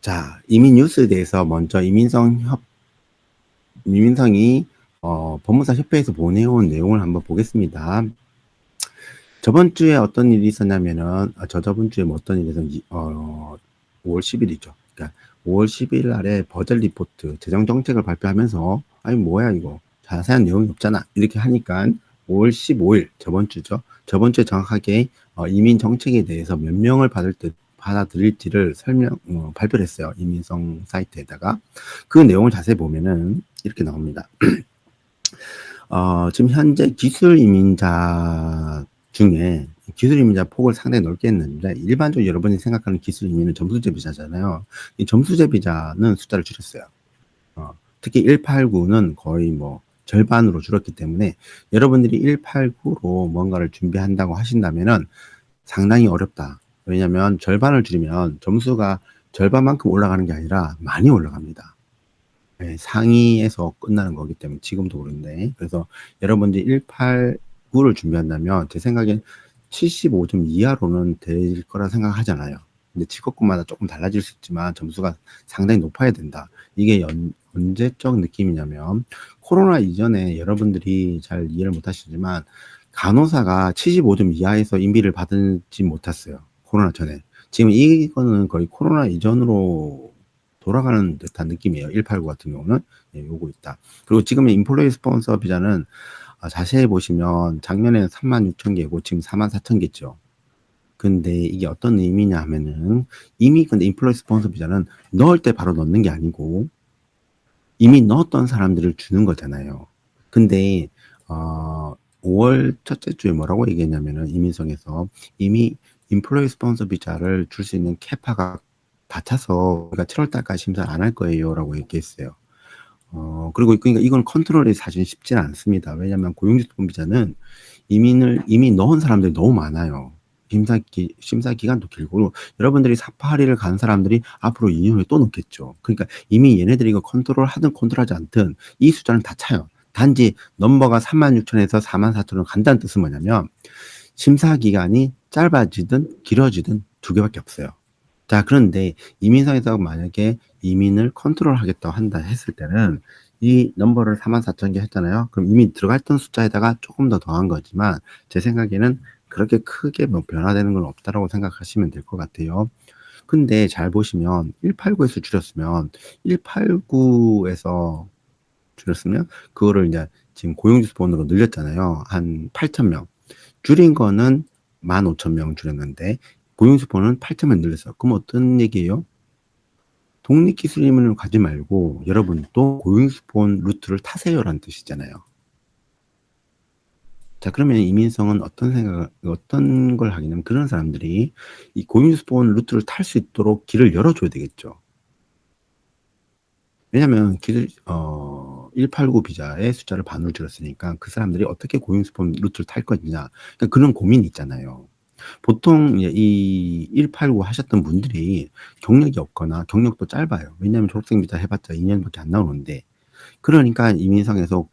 자, 이민 뉴스에 대해서 먼저 이민성이 법무사 협회에서 보내온 내용을 한번 보겠습니다. 저번 주에 어떤 일이 있었냐면은, 저번 주에 뭐 어떤 일이 있었는지, 5월 10일이죠. 그러니까 5월 10일 날에 버젯 리포트, 재정 정책을 발표하면서, 아니, 뭐야, 이거. 자세한 내용이 없잖아. 이렇게 하니까 5월 15일, 저번 주죠. 저번 주에 정확하게 이민 정책에 대해서 몇 명을 받아들일지를 발표를 했어요. 이민성 사이트에다가. 그 내용을 자세히 보면은 이렇게 나옵니다. 지금 현재 기술 이민자 중에 기술 이민자 폭을 상당히 넓게 했는데, 일반적으로 여러분이 생각하는 기술 이민은 점수제 비자잖아요. 이 점수제 비자는 숫자를 줄였어요. 특히 189는 거의 뭐 절반으로 줄었기 때문에 여러분들이 189로 뭔가를 준비한다고 하신다면은 상당히 어렵다. 왜냐면 절반을 줄이면 점수가 절반만큼 올라가는 게 아니라 많이 올라갑니다. 네, 상위에서 끝나는 거기 때문에 지금도 그런데, 그래서 여러분들이 189를 준비한다면 제 생각엔 75점 이하로는 될 거라 생각하잖아요. 근데 직업군마다 조금 달라질 수 있지만 점수가 상당히 높아야 된다. 이게 언제적 느낌이냐면, 코로나 이전에 여러분들이 잘 이해를 못 하시지만 간호사가 75점 이하에서 인비를 받지 못했어요. 코로나 전에. 지금 이거는 거의 코로나 이전으로 돌아가는 듯한 느낌이에요. 189 같은 경우는. 예, 요거 있다. 그리고 지금의 인플로이 스폰서 비자는 자세히 보시면 작년에는 36,000개고 지금 44,000개죠. 근데 이게 어떤 의미냐 하면은, 이미 근데 인플로이 스폰서 비자는 넣을 때 바로 넣는 게 아니고 이미 넣었던 사람들을 주는 거잖아요. 근데 5월 첫째 주에 뭐라고 얘기했냐면은, 이민성에서 이미 인플로이 스폰서 비자를 줄 수 있는 캐파가 다 차서 우리가 7월 달까지 심사를 안 할 거예요라고 얘기했어요. 그리고 그러니까 이건 컨트롤이 사실 쉽지는 않습니다. 왜냐하면 고용주권 비자는 이미 넣은 사람들이 너무 많아요. 심사 기간도 길고, 여러분들이 사파리를 간 사람들이 앞으로 2년 후에 또 넣겠죠. 그러니까 이미 얘네들이 이거 컨트롤하든 컨트롤하지 않든 이 숫자는 다 차요. 단지 넘버가 36,000에서 44,000으로 간다는 뜻은 뭐냐면, 심사 기간이 짧아지든 길어지든 두 개밖에 없어요. 자, 그런데 이민상에서 만약에 이민을 컨트롤하겠다고 한다 했을 때는 이 넘버를 44,000개 했잖아요. 그럼 이미 들어갔던 숫자에다가 조금 더 더한 거지만 제 생각에는 그렇게 크게 뭐 변화되는 건 없다라고 생각하시면 될 것 같아요. 근데 잘 보시면 189에서 줄였으면, 189에서 줄였으면 그거를 이제 지금 고용주스본으로 늘렸잖아요. 한 8,000명. 줄인 거는 15,000명 줄였는데 고용주스본은 8,000명 늘렸어요. 그럼 어떤 얘기예요? 독립기술임을 가지 말고 여러분도 고용주스본 루트를 타세요라는 뜻이잖아요. 자, 그러면 이민성은 어떤 걸 하냐면, 그런 사람들이 이 고용주스본 루트를 탈 수 있도록 길을 열어줘야 되겠죠. 왜냐면 189 비자의 숫자를 반으로 줄였으니까 그 사람들이 어떻게 고용주스본 루트를 탈 거냐. 그러니까 그런 고민이 있잖아요. 보통 이 189 하셨던 분들이 경력이 없거나 경력도 짧아요. 왜냐하면 졸업생 비자 해봤자 2년밖에 안 나오는데, 그러니까 이민성에서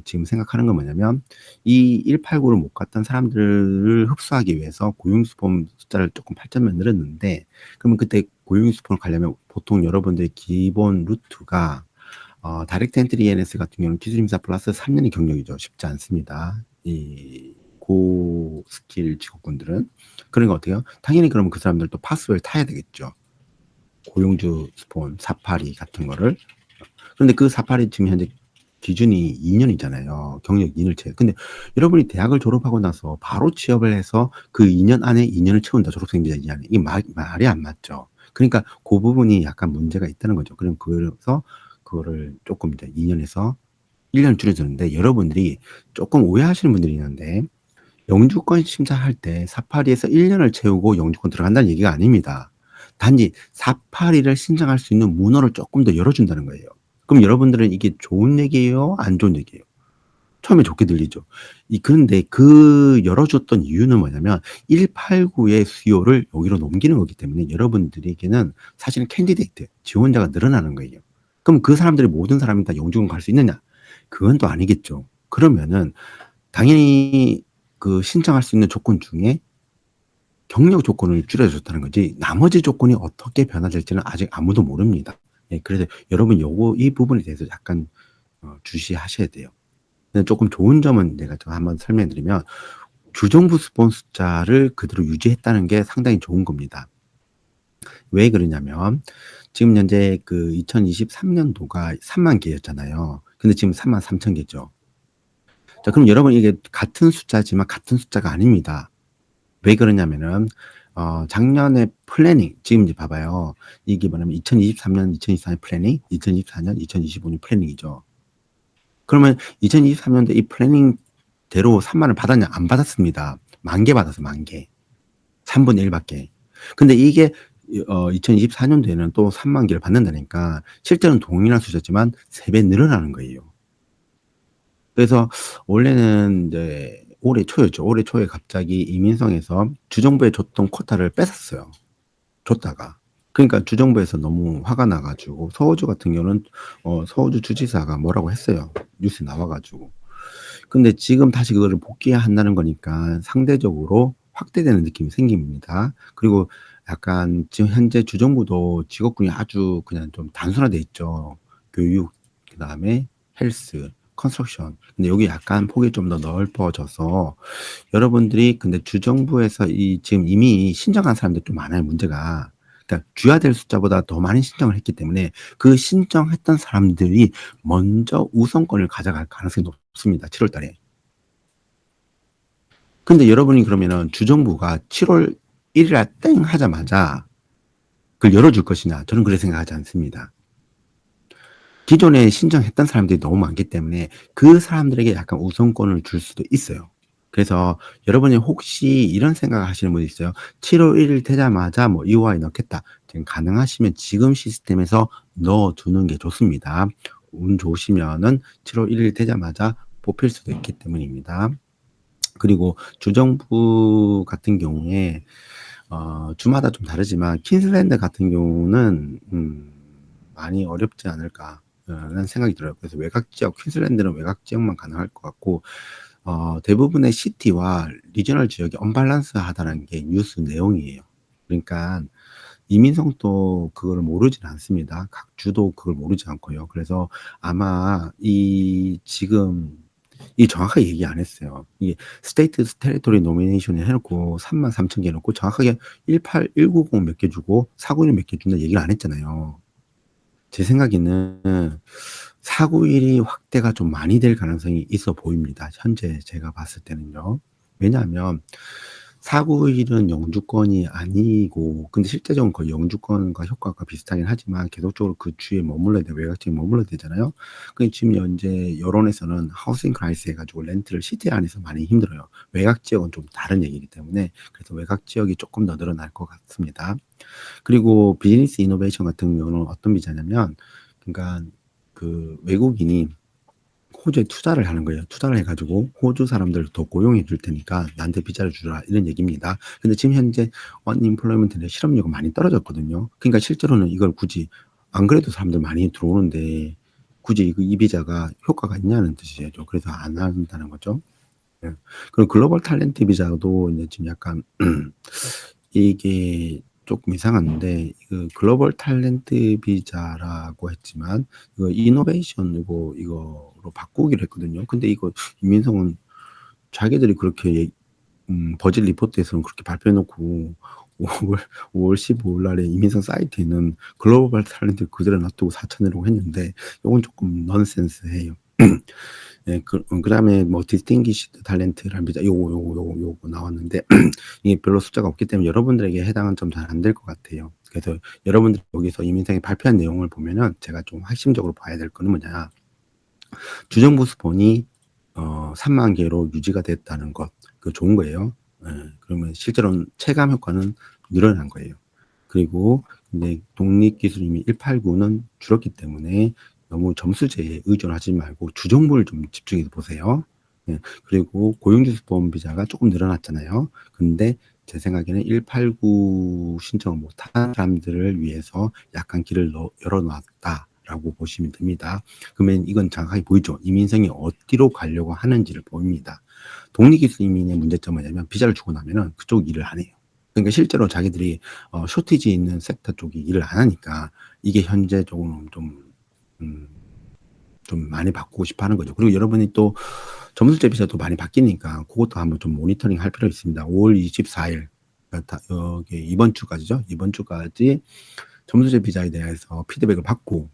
지금 생각하는 건 뭐냐면, 이 189를 못 갔던 사람들을 흡수하기 위해서 고용주스폰 숫자를 조금 8,000명 늘었는데, 그러면 그때 고용주스폰을 가려면 보통 여러분들의 기본 루트가 다이렉트 엔트리 ENS 같은 경우는 기술임사 플러스 3년의 경력이죠. 쉽지 않습니다. 이 고스킬 직업군들은. 그러니까 어떻게 해요? 당연히 그러면 그 사람들도 파스웰 타야 되겠죠. 고용주 스폰, 사파리 같은 거를. 그런데 그 사파리 지금 현재 기준이 2년이잖아요. 경력 2년을 채. 근데 여러분이 대학을 졸업하고 나서 바로 취업을 해서 그 2년 안에 2년을 채운다. 졸업생 비자 2년 안에. 이게 말이 안 맞죠. 그러니까 그 부분이 약간 문제가 있다는 거죠. 그래서 그거를 조금 이제 2년에서 1년 줄여주는데, 여러분들이 조금 오해하시는 분들이 있는데, 영주권 심사할 때 사파리에서 1년을 채우고 영주권 들어간다는 얘기가 아닙니다. 단지 사파리를 신청할 수 있는 문호를 조금 더 열어준다는 거예요. 그럼 여러분들은 이게 좋은 얘기예요? 안 좋은 얘기예요? 처음에 좋게 들리죠. 그런데 그 열어줬던 이유는 뭐냐면, 189의 수요를 여기로 넘기는 거기 때문에 여러분들에게는 사실은 캔디데이트, 지원자가 늘어나는 거예요. 그럼 그 사람들이 모든 사람이 다 영주권 갈 수 있느냐? 그건 또 아니겠죠. 그러면은 당연히 그 신청할 수 있는 조건 중에 경력 조건을 줄여줬다는 거지 나머지 조건이 어떻게 변화될지는 아직 아무도 모릅니다. 예, 그래서 여러분 이 부분에 대해서 약간 주시하셔야 돼요. 근데 조금 좋은 점은 내가 좀 한번 설명해 드리면 주정부 스폰 숫자를 그대로 유지했다는 게 상당히 좋은 겁니다. 왜 그러냐면 지금 현재 그 2023년도가 3만 개였잖아요. 근데 지금 33,000 개죠. 자, 그럼 여러분 이게 같은 숫자지만 같은 숫자가 아닙니다. 왜 그러냐면은 작년에 플래닝 지금 이제 봐봐요. 이게 뭐냐면 2023년, 2024년 플래닝, 2024년, 2025년 플래닝이죠. 그러면 2023년도 이 플래닝대로 3만을 받았냐? 안 받았습니다. 10,000개 받았어, 10,000개. 3분의 1밖에. 근데 이게 2024년도에는 또 3만 개를 받는다니까 실제로는 동일한 숫자지만 3배 늘어나는 거예요. 그래서 원래는 이제 올해 초였죠. 올해 초에 갑자기 이민성에서 주정부에 줬던 쿼타를 뺏었어요. 줬다가. 그러니까 주정부에서 너무 화가 나가지고 서호주 같은 경우는 서호주 주지사가 뭐라고 했어요. 뉴스에 나와가지고. 근데 지금 다시 그거를 복귀한다는 거니까 상대적으로 확대되는 느낌이 생깁니다. 그리고 약간 지금 현재 주정부도 직업군이 아주 그냥 좀 단순화돼 있죠. 교육, 그다음에 헬스, 컨스트럭션. 근데 여기 약간 폭이 좀 더 넓어져서 여러분들이 근데 주정부에서 지금 이미 신청한 사람들이 좀 많아요, 문제가. 그러니까 줘야 될 숫자보다 더 많이 신청을 했기 때문에 그 신청했던 사람들이 먼저 우선권을 가져갈 가능성이 높습니다, 7월 달에. 근데 여러분이 그러면은 주정부가 7월 1일 날 땡 하자마자 그걸 열어줄 것이냐? 저는 그렇게 생각하지 않습니다. 기존에 신청했던 사람들이 너무 많기 때문에 그 사람들에게 약간 우선권을 줄 수도 있어요. 그래서 여러분이 혹시 이런 생각을 하시는 분이 있어요. 7월 1일 되자마자 뭐 EOI 넣겠다. 지금 가능하시면 지금 시스템에서 넣어두는 게 좋습니다. 운 좋으시면은 7월 1일 되자마자 뽑힐 수도 있기 때문입니다. 그리고 주정부 같은 경우에 주마다 좀 다르지만 퀸즐랜드 같은 경우는 많이 어렵지 않을까라는 생각이 들어요. 그래서 외곽 지역, 퀸즐랜드는 외곽 지역만 가능할 것 같고 대부분의 시티와 리저널 지역이 언밸런스하다는 게 뉴스 내용이에요. 그러니까 이민성도 그걸 모르진 않습니다. 각 주도 그걸 모르지 않고요. 그래서 아마 지금 정확하게 얘기 안 했어요. 이게 스테이트 테리토리 노미네이션 해놓고 33,000개 해놓고 정확하게 18, 190 몇 개 주고 491 몇 개 준다 얘기를 안 했잖아요. 제 생각에는 491이 확대가 좀 많이 될 가능성이 있어 보입니다. 현재 제가 봤을 때는요. 왜냐하면 491은 영주권이 아니고 근데 실제적으로 거의 영주권과 효과가 비슷하긴 하지만 계속적으로 그 주에 머물러야 돼 외곽지에 머물러야 되잖아요. 근데 지금 현재 여론에서는 하우싱 크라이시스 해가지고 렌트를 시티 안에서 많이 힘들어요. 외곽 지역은 좀 다른 얘기이기 때문에 그래서 외곽 지역이 조금 더 늘어날 것 같습니다. 그리고 비즈니스 이노베이션 같은 경우는 어떤 비자냐면 그러니까 그 외국인이 호주에 투자를 하는 거예요. 투자를 해가지고 호주 사람들을 더 고용해 줄 테니까 나한테 비자를 주라 이런 얘기입니다. 근데 지금 현재 언임플로이먼트의 실업률이 많이 떨어졌거든요. 그러니까 실제로는 이걸 굳이 안 그래도 사람들 많이 들어오는데 굳이 이 비자가 효과가 있냐는 뜻이죠. 그래서 안 한다는 거죠. 예. 그리고 글로벌 탤런트 비자도 이제 지금 약간 이게 조금 이상한데 그 글로벌 탤런트 비자라고 했지만 이거 이노베이션 이거로 바꾸기로 했거든요. 근데 이거 이민성은 자기들이 그렇게 버짓 리포트에서는 그렇게 발표해 놓고 5월 15일 날에 이민성 사이트에 있는 글로벌 탤런트 그대로 놔두고 4,000이라고 했는데 이건 조금 넌센스해요. 예, 그다음에 뭐 디스팅기시드 탤런트라는 비자 요거 나왔는데 이게 별로 숫자가 없기 때문에 여러분들에게 해당은 좀 잘 안 될 것 같아요. 그래서 여러분들 여기서 이민성이 발표한 내용을 보면은 제가 좀 핵심적으로 봐야 될 거는 뭐냐. 주정부 스폰이 3만 개로 유지가 됐다는 것. 그 좋은 거예요. 예, 그러면 실제로는 체감 효과는 늘어난 거예요. 그리고 이제 독립기술임이 189는 줄었기 때문에 너무 점수제에 의존하지 말고 주정부를 좀 집중해서 보세요. 예, 그리고 고용주스폰 비자가 조금 늘어났잖아요. 근데 제 생각에는 189 신청을 못한 사람들을 위해서 약간 길을 열어놨다라고 보시면 됩니다. 그러면 이건 정확하게 보이죠. 이민성이 어디로 가려고 하는지를 보입니다. 독립기술 이민의 문제점은 뭐냐면 비자를 주고 나면은 그쪽 일을 안 해요. 그러니까 실제로 자기들이 쇼티지 있는 섹터 쪽이 일을 안 하니까 이게 현재적으로는 음 좀 많이 바꾸고 싶어 하는 거죠. 그리고 여러분이 또 점수제 비자도 많이 바뀌니까 그것도 한번 좀 모니터링 할 필요가 있습니다. 5월 24일 여기 이번 주까지죠. 이번 주까지 점수제 비자에 대해서 피드백을 받고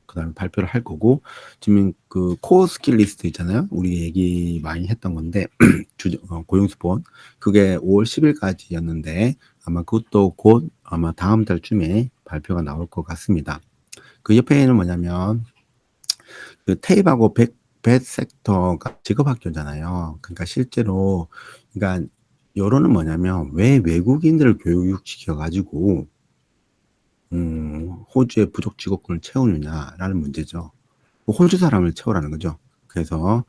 그다음에 발표를 할 거고, 지금 그 코어 스킬 리스트 있잖아요. 우리 얘기 많이 했던 건데 고용수본 그게 5월 10일까지였는데 아마 그것도 곧 아마 다음 달쯤에 발표가 나올 것 같습니다. 그 옆에는 뭐냐면 그 테이프하고 벳 섹터가 직업학교잖아요. 그러니까 실제로 그러니까 여론은 뭐냐면 왜 외국인들을 교육시켜 가지고 호주의 부족 직업군을 채우느냐라는 문제죠. 호주 사람을 채우라는 거죠. 그래서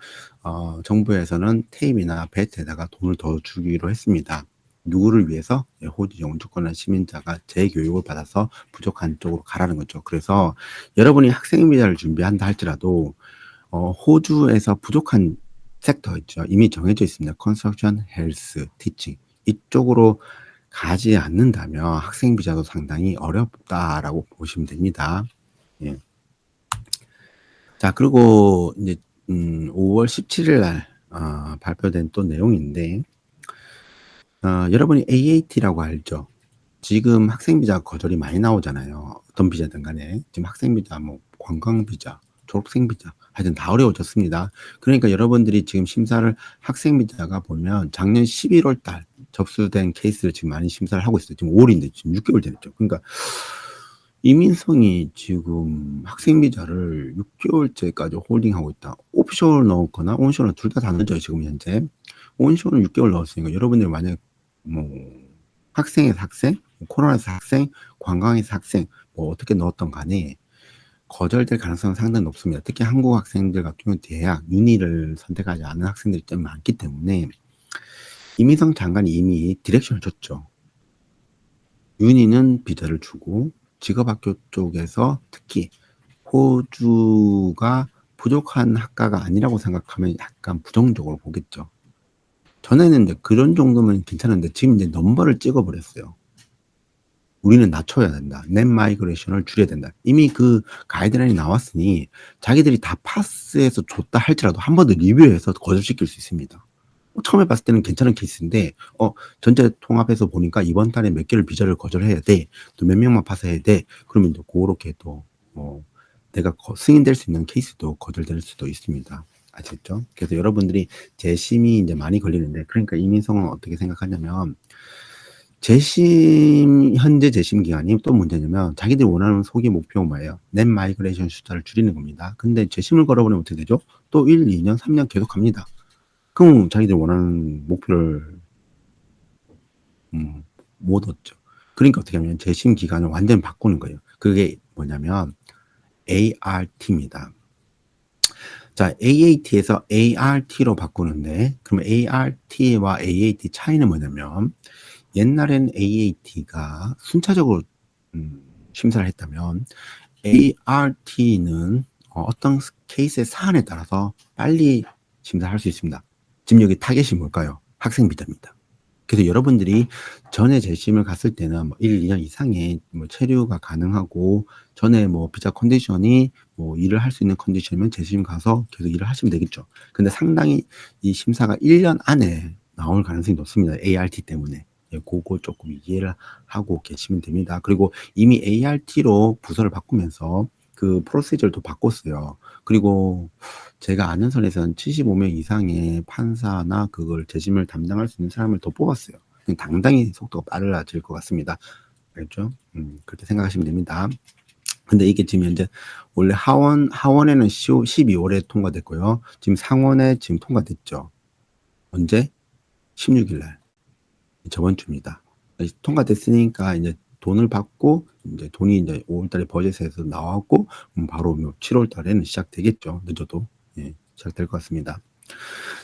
정부에서는 테이프나 벳에다가 돈을 더 주기로 했습니다. 누구를 위해서? 호주 영주권한 시민자가 재교육을 받아서 부족한 쪽으로 가라는 거죠. 그래서 여러분이 학생 비자를 준비한다 할지라도 호주에서 부족한 섹터 있죠. 이미 정해져 있습니다. 컨스트럭션, 헬스, 티칭 이쪽으로 가지 않는다면 학생 비자도 상당히 어렵다라고 보시면 됩니다. 예. 자, 그리고 이제 5월 17일 날 발표된 또 내용인데 여러분이 AAT라고 알죠? 지금 학생 비자 거절이 많이 나오잖아요. 어떤 비자든 간에 지금 학생 비자, 뭐 관광 비자, 졸업생 비자 하여튼 다 어려워졌습니다. 그러니까 여러분들이 지금 심사를 학생 비자가 보면 작년 11월 달 접수된 케이스를 지금 많이 심사를 하고 있어요. 지금 5월인데 지금 6개월 됐죠. 그러니까 이민성이 지금 학생 비자를 6개월째까지 홀딩하고 있다. 오프쇼를 넣거나 온쇼를 둘 다 늦어요. 지금 현재 온쇼는 6개월 넣었으니까 여러분들이 만약 뭐 학생에서 학생, 코로나에서 학생, 관광에서 학생 뭐 어떻게 넣었던 간에 거절될 가능성은 상당히 높습니다. 특히 한국 학생들 같은 경우는 대학, 유니를 선택하지 않은 학생들이 좀 많기 때문에 이민성 장관이 이미 디렉션을 줬죠. 유니는 비자를 주고 직업학교 쪽에서 특히 호주가 부족한 학과가 아니라고 생각하면 약간 부정적으로 보겠죠. 전에는 이제 그런 정도면 괜찮은데 지금 이제 넘버를 찍어버렸어요. 우리는 낮춰야 된다. 넷 마이그레이션을 줄여야 된다. 이미 그 가이드라인이 나왔으니 자기들이 다 파스해서 줬다 할지라도 한 번 더 리뷰해서 거절시킬 수 있습니다. 처음에 봤을 때는 괜찮은 케이스인데 전체 통합해서 보니까 이번 달에 몇 개를 비자를 거절해야 돼. 또 몇 명만 파스해야 돼. 그러면 이제 그렇게 또 내가 승인될 수 있는 케이스도 거절될 수도 있습니다. 아시겠죠? 그래서 여러분들이 재심이 이제 많이 걸리는데, 그러니까 이민성은 어떻게 생각하냐면 현재 재심 기간이 또 문제냐면 자기들이 원하는 소기 목표가 뭐예요? 넷 마이그레이션 숫자를 줄이는 겁니다. 근데 재심을 걸어버리면 어떻게 되죠? 또 1, 2년, 3년 계속 갑니다. 그럼 자기들이 원하는 목표를 못 얻죠. 그러니까 어떻게 하면 재심 기간을 완전히 바꾸는 거예요. 그게 뭐냐면 ART입니다. 자, AAT에서 ART로 바꾸는데, 그럼 ART와 AAT 차이는 뭐냐면 옛날엔 AAT가 순차적으로 심사를 했다면 ART는 어떤 케이스의 사안에 따라서 빨리 심사할 수 있습니다. 지금 여기 타겟이 뭘까요? 학생 비자입니다. 그래서 여러분들이 전에 재심을 갔을 때는 뭐 1, 2년 이상의 뭐 체류가 가능하고 전에 뭐 비자 컨디션이 뭐 일을 할 수 있는 컨디션이면 재심 가서 계속 일을 하시면 되겠죠. 근데 상당히 이 심사가 1년 안에 나올 가능성이 높습니다. ART 때문에. 그거 조금 이해를 하고 계시면 됩니다. 그리고 이미 ART로 부서를 바꾸면서 그 프로시저를 바꿨어요. 그리고 제가 아는 선에서는 75명 이상의 판사나 그걸 재심을 담당할 수 있는 사람을 더 뽑았어요. 당당히 속도가 빨라질 것 같습니다. 알죠? 그렇게 생각하시면 됩니다. 근데 이게 지금 현재 원래 하원에는 12월에 통과됐고요. 지금 상원에 지금 통과됐죠. 언제? 16일 날. 저번 주입니다. 통과됐으니까 이제 돈을 받고 이제 돈이 이제 5월 달에 버젯에서 나왔고 바로 7월 달에는 시작되겠죠. 늦어도 시작될 것 같습니다.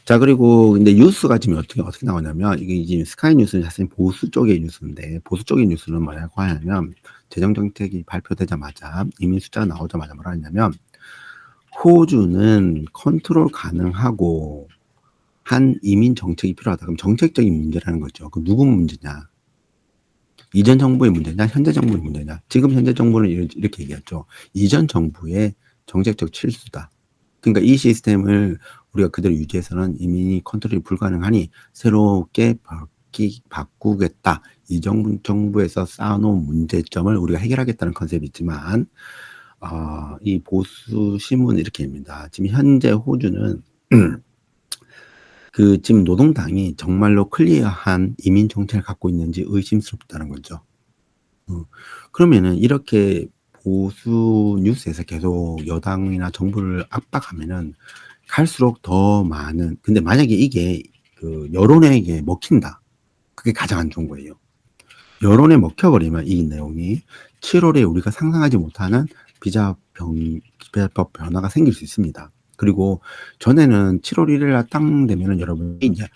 자, 그리고 근데 뉴스가 지금 어떻게 나오냐면 이게 지금 스카이 뉴스는 사실 보수 쪽의 뉴스인데, 보수 쪽의 뉴스는 뭐라고 하냐면 재정 정책이 발표되자마자 이민 숫자가 나오자마자 뭐라 하냐면 호주는 컨트롤 가능하고 한 이민 정책이 필요하다. 그럼 정책적인 문제라는 거죠. 그 누구 문제냐? 이전 정부의 문제냐 현재 정부의 문제냐. 지금 현재 정부는 이렇게 얘기했죠. 이전 정부의 정책적 실수다. 그러니까 이 시스템을 우리가 그대로 유지해서는 이민이 컨트롤이 불가능하니 새롭게 바꾸겠다. 이 정부에서 쌓아놓은 문제점을 우리가 해결하겠다는 컨셉이 있지만 이 보수 신문은 이렇게 입니다. 지금 현재 호주는 지금 노동당이 정말로 클리어한 이민 정책을 갖고 있는지 의심스럽다는 거죠. 그러면은 이렇게 보수 뉴스에서 계속 여당이나 정부를 압박하면은 갈수록 더 많은, 근데 만약에 이게 여론에게 먹힌다. 그게 가장 안 좋은 거예요. 여론에 먹혀버리면 이 내용이 7월에 우리가 상상하지 못하는 비자법 변화가 생길 수 있습니다. 그리고 전에는 7월 1일 날 딱 되면은 여러분이 이제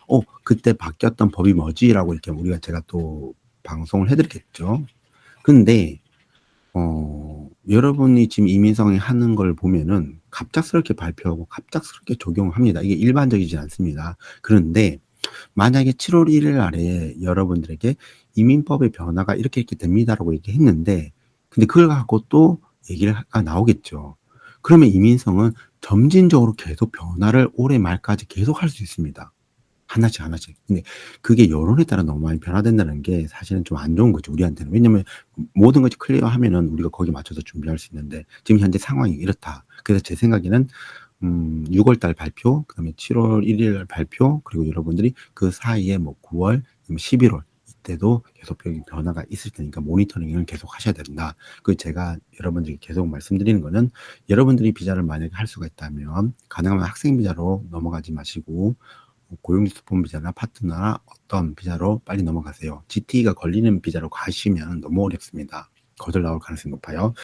그때 바뀌었던 법이 뭐지라고 이렇게 제가 또 방송을 해드리겠죠. 근데 여러분이 지금 이민성이 하는 걸 보면은 갑작스럽게 발표하고 갑작스럽게 적용합니다. 이게 일반적이지 않습니다. 그런데 만약에 7월 1일 날에 여러분들에게 이민법의 변화가 이렇게 됩니다라고 이렇게 했는데, 근데 그걸 갖고 또 얘기가 나오겠죠. 그러면 이민성은 점진적으로 계속 변화를 올해 말까지 계속 할 수 있습니다. 하나씩 하나씩. 근데 그게 여론에 따라 너무 많이 변화된다는 게 사실은 좀 안 좋은 거죠, 우리한테는. 왜냐면 모든 것이 클리어하면은 우리가 거기에 맞춰서 준비할 수 있는데 지금 현재 상황이 이렇다. 그래서 제 생각에는 6월 달 발표, 그다음에 7월 1일 발표, 그리고 여러분들이 그 사이에 9월, 11월 이때도 계속 변화가 있을 테니까 모니터링을 계속 하셔야 된다. 제가 여러분들에게 계속 말씀드리는 거는, 여러분들이 비자를 만약에 할 수가 있다면 가능하면 학생 비자로 넘어가지 마시고 고용주스폰 비자나 파트너나 어떤 비자로 빨리 넘어가세요. GT가 걸리는 비자로 가시면 너무 어렵습니다. 거절 나올 가능성이 높아요.